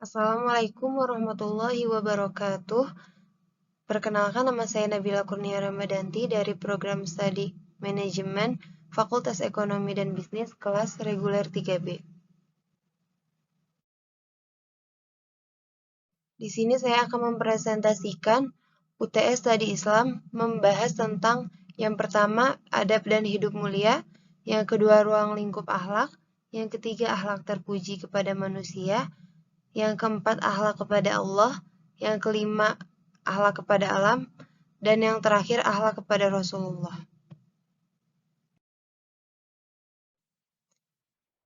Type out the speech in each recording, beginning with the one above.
Assalamualaikum warahmatullahi wabarakatuh. Perkenalkan, nama saya Nabila Kurnia Ramadanti dari Program Studi Manajemen Fakultas Ekonomi dan Bisnis kelas reguler 3B. Di sini saya akan mempresentasikan UTS Studi Islam membahas tentang yang pertama adab dan hidup mulia, yang kedua ruang lingkup akhlak, yang ketiga akhlak terpuji kepada manusia, yang keempat akhlak kepada Allah, yang kelima akhlak kepada alam, dan yang terakhir akhlak kepada Rasulullah.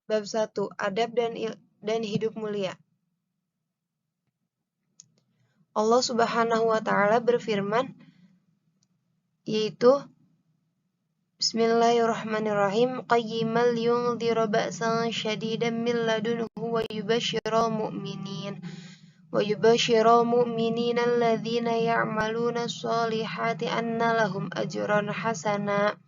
Bab 1. Adab dan hidup mulia. Allah Subhanahu wa taala berfirman, yaitu Bismillahirrahmanirrahim, qayyiman liyundhira ba'san syadidan min ladunhu wa yubashshiral mu'minin alladzina ya'maluna sholihati anna lahum ajran hasana,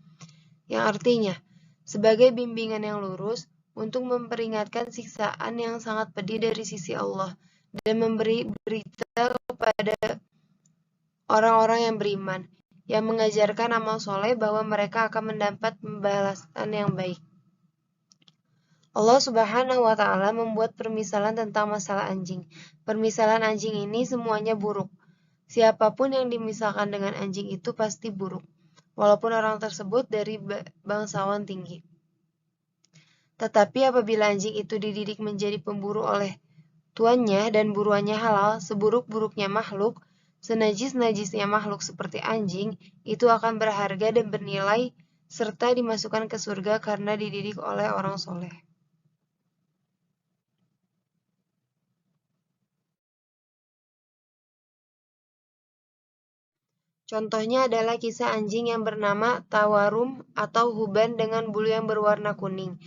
yang artinya sebagai bimbingan yang lurus untuk memperingatkan siksaan yang sangat pedih dari sisi Allah dan memberi berita kepada orang-orang yang beriman yang mengajarkan amal soleh bahwa mereka akan mendapat pembalasan yang baik. Allah Subhanahu wa taala membuat permisalan tentang masalah anjing. Permisalan anjing ini semuanya buruk. Siapapun yang dimisalkan dengan anjing itu pasti buruk, walaupun orang tersebut dari bangsawan tinggi. Tetapi apabila anjing itu dididik menjadi pemburu oleh tuannya dan buruannya halal, seburuk-buruknya makhluk, senajis-najisnya makhluk seperti anjing, itu akan berharga dan bernilai serta dimasukkan ke surga karena dididik oleh orang soleh. Contohnya adalah kisah anjing yang bernama Tawarum atau Huban dengan bulu yang berwarna kuning.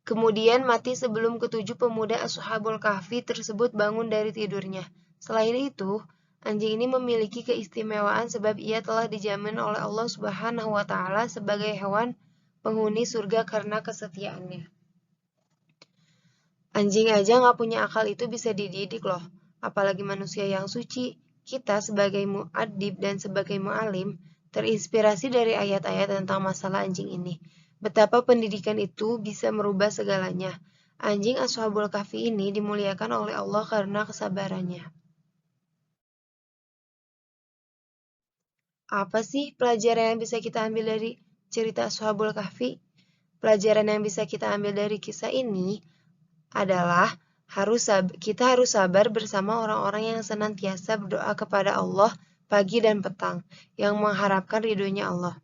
Kemudian mati sebelum ketujuh pemuda Ashabul Kahfi tersebut bangun dari tidurnya. Selain itu, anjing ini memiliki keistimewaan sebab ia telah dijamin oleh Allah Subhanahu wa taala sebagai hewan penghuni surga karena kesetiaannya. Anjing aja nggak punya akal itu bisa dididik loh, apalagi manusia yang suci. Kita sebagai mu'addib dan sebagai mu'alim terinspirasi dari ayat-ayat tentang masalah anjing ini. Betapa pendidikan itu bisa merubah segalanya. Anjing Ashabul Kahfi ini dimuliakan oleh Allah karena kesabarannya. Apa sih pelajaran yang bisa kita ambil dari cerita Ashabul Kahfi? Pelajaran yang bisa kita ambil dari kisah ini adalah kita harus sabar bersama orang-orang yang senantiasa berdoa kepada Allah pagi dan petang, yang mengharapkan ridhonya Allah.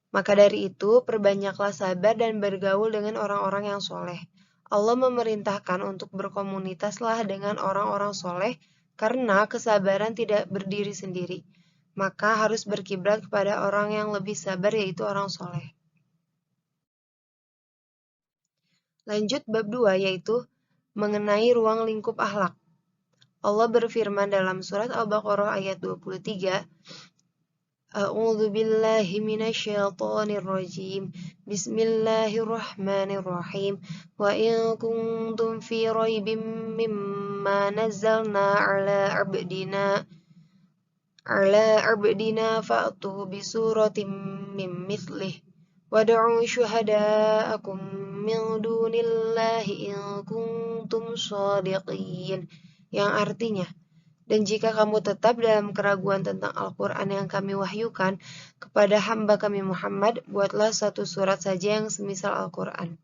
Maka dari itu, perbanyaklah sabar dan bergaul dengan orang-orang yang soleh. Allah memerintahkan untuk berkomunitaslah dengan orang-orang soleh karena kesabaran tidak berdiri sendiri. Maka harus berkiblat kepada orang yang lebih sabar, yaitu orang soleh. Lanjut bab 2, yaitu mengenai ruang lingkup akhlak. Allah berfirman dalam surat Al-Baqarah ayat 23, A'udzu billahi minasyaitonir rajim. Bismillahirrahmanirrahim. Wa in kuntum fi raibim mimma nazzalna ala abdina fa'tu bi suratin min mithlih wad'u syuhada'akum min dunillahi in kuntum shadiqin, yang artinya, dan jika kamu tetap dalam keraguan tentang Al-Quran yang kami wahyukan kepada hamba kami Muhammad, buatlah satu surat saja yang semisal Al-Quran.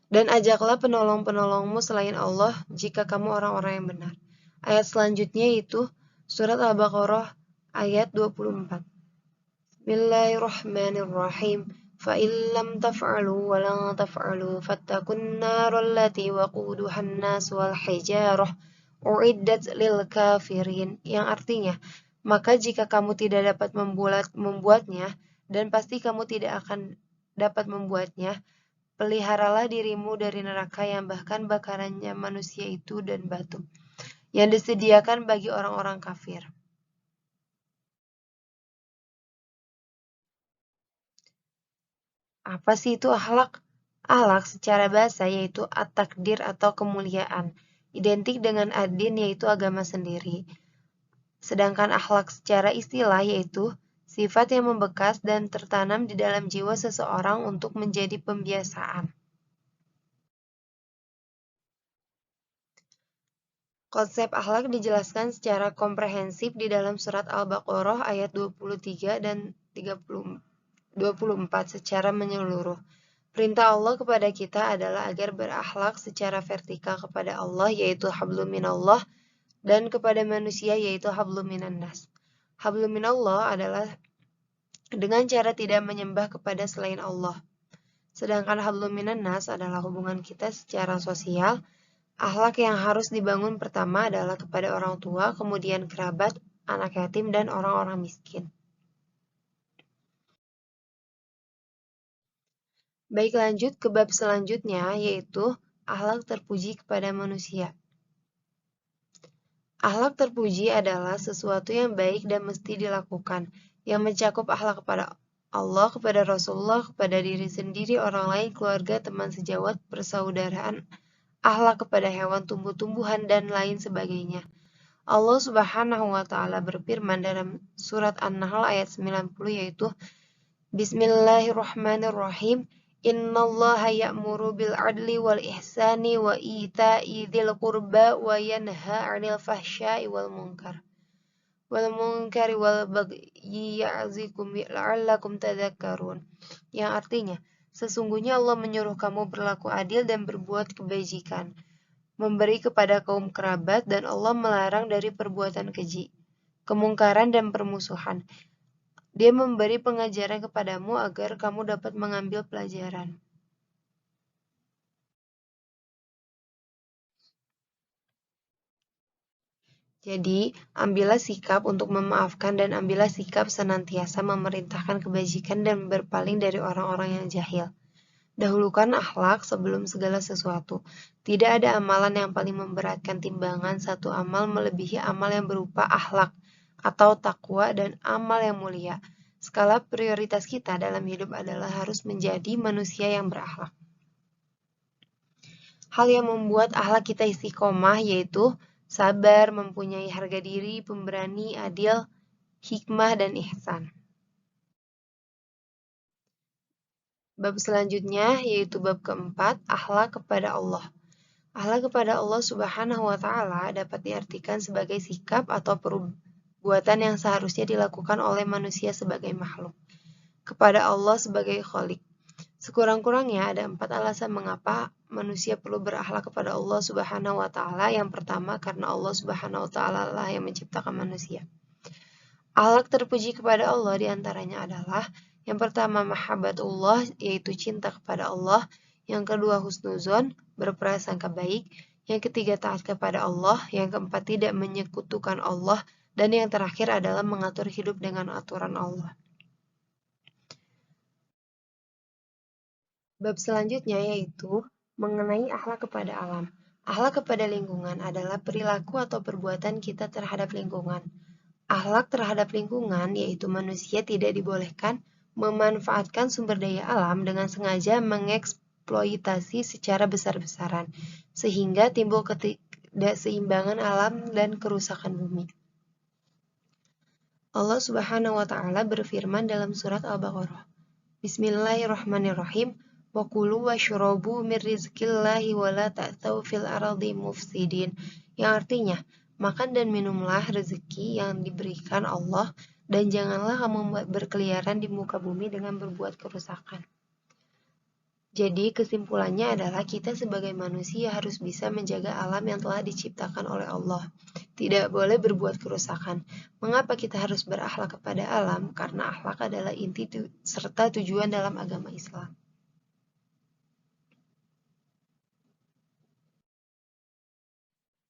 Dan ajaklah penolong-penolongmu selain Allah jika kamu orang-orang yang benar. Ayat selanjutnya itu surat Al-Baqarah ayat 24. Bismillahirrahmanirrahim. فَإِن لَّمْ تَفْعَلُوا وَلَن تَفْعَلُوا فَاتَّقُوا النَّارَ الَّتِي وَقُودُهَا النَّاسُ وَالْحِجَارَةُ أُعِدَّتْ لِلْكَافِرِينَ, yang artinya, maka jika kamu tidak dapat membuatnya, dan pasti kamu tidak akan dapat membuatnya, peliharalah dirimu dari neraka yang bahkan bakarannya manusia itu dan batu, yang disediakan bagi orang-orang kafir. Apa sih itu akhlak? Akhlak secara bahasa yaitu at-takdir atau kemuliaan, identik dengan ad-din yaitu agama sendiri. Sedangkan akhlak secara istilah yaitu sifat yang membekas dan tertanam di dalam jiwa seseorang untuk menjadi pembiasaan. Konsep akhlak dijelaskan secara komprehensif di dalam surat Al-Baqarah ayat 23 dan 24 secara menyeluruh. Perintah Allah kepada kita adalah agar berakhlak secara vertikal kepada Allah yaitu hablum minallah dan kepada manusia yaitu hablum minannas. Hablum minallah adalah dengan cara tidak menyembah kepada selain Allah. Sedangkan hablum minannas adalah hubungan kita secara sosial. Akhlak yang harus dibangun pertama adalah kepada orang tua, kemudian kerabat, anak yatim, dan orang-orang miskin. Baik, lanjut ke bab selanjutnya, yaitu akhlak terpuji kepada manusia. Akhlak terpuji adalah sesuatu yang baik dan mesti dilakukan, yang mencakup akhlak kepada Allah, kepada Rasulullah, kepada diri sendiri, orang lain, keluarga, teman sejawat, persaudaraan, akhlak kepada hewan, tumbuh-tumbuhan, dan lain sebagainya. Allah Subhanahu wa taala berfirman dalam surat An-Nahl ayat 90 yaitu Bismillahirrahmanirrahim. Innallaha ya'muru bil adli wal ihsani wa ita'i dzil qurba wa yanha 'anil fahsya'i wal munkari wal bagyi ya'zikum la'allakum tadhakkarun. Yang artinya, sesungguhnya Allah menyuruh kamu berlaku adil dan berbuat kebajikan, memberi kepada kaum kerabat, dan Allah melarang dari perbuatan keji, kemungkaran dan permusuhan. Dia memberi pengajaran kepadamu agar kamu dapat mengambil pelajaran. Jadi, ambillah sikap untuk memaafkan dan ambillah sikap senantiasa memerintahkan kebajikan dan berpaling dari orang-orang yang jahil. Dahulukan akhlak sebelum segala sesuatu. Tidak ada amalan yang paling memberatkan timbangan satu amal melebihi amal yang berupa akhlak atau takwa dan amal yang mulia. Skala prioritas kita dalam hidup adalah harus menjadi manusia yang berakhlak. Hal yang membuat akhlak kita istiqomah yaitu sabar, mempunyai harga diri, pemberani, adil, hikmah, dan ihsan. Bab selanjutnya yaitu bab keempat, akhlak kepada Allah. Akhlak kepada Allah Subhanahu wa taala dapat diartikan sebagai sikap atau perbuatan yang seharusnya dilakukan oleh manusia sebagai makhluk kepada Allah sebagai Khalik. Sekurang-kurangnya ada 4 alasan mengapa manusia perlu berakhlak kepada Allah Subhanahu wa taala. Yang pertama, karena Allah Subhanahu wa taala lah yang menciptakan manusia. Akhlak terpuji kepada Allah diantaranya adalah yang pertama mahabbatullah, yaitu cinta kepada Allah. Yang kedua husnuzon, berprasangka baik. Yang ketiga taat kepada Allah. Yang keempat tidak menyekutukan Allah. Dan yang terakhir adalah mengatur hidup dengan aturan Allah. Bab selanjutnya yaitu mengenai akhlak kepada alam. Akhlak kepada lingkungan adalah perilaku atau perbuatan kita terhadap lingkungan. Akhlak terhadap lingkungan yaitu manusia tidak dibolehkan memanfaatkan sumber daya alam dengan sengaja mengeksploitasi secara besar-besaran, sehingga timbul ketidakseimbangan alam dan kerusakan bumi. Allah Subhanahu wa taala berfirman dalam surat Al-Baqarah. Bismillahirrahmanirrahim. Wa kulu washrabu min rizqillahi wa la ta'thaw fil ardi mufsidin. Yang artinya, makan dan minumlah rezeki yang diberikan Allah dan janganlah kamu berkeliaran di muka bumi dengan berbuat kerusakan. Jadi kesimpulannya adalah kita sebagai manusia harus bisa menjaga alam yang telah diciptakan oleh Allah. Tidak boleh berbuat kerusakan. Mengapa kita harus berakhlak kepada alam? Karena akhlak adalah inti serta tujuan dalam agama Islam.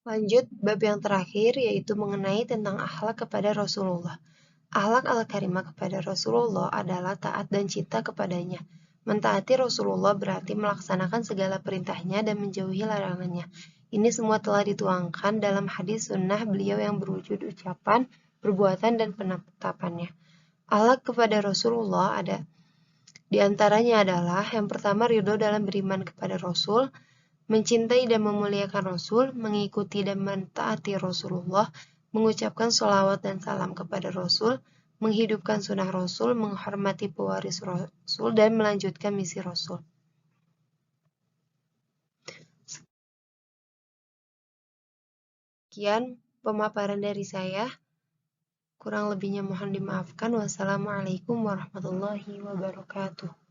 Lanjut, bab yang terakhir yaitu mengenai tentang akhlak kepada Rasulullah. Akhlak al-karimah kepada Rasulullah adalah taat dan cinta kepadanya. Mentaati Rasulullah berarti melaksanakan segala perintahnya dan menjauhi larangannya. Ini semua telah dituangkan dalam hadis sunnah beliau yang berwujud ucapan, perbuatan, dan penetapannya. Akhlak kepada Rasulullah ada Di antaranya adalah yang pertama ridho dalam beriman kepada Rasul, mencintai dan memuliakan Rasul, mengikuti dan mentaati Rasulullah, mengucapkan sholawat dan salam kepada Rasul, menghidupkan sunnah Rasul, menghormati pewaris Rasul, dan melanjutkan misi Rasul. Sekian pemaparan dari saya. Kurang lebihnya mohon dimaafkan. Wassalamualaikum warahmatullahi wabarakatuh.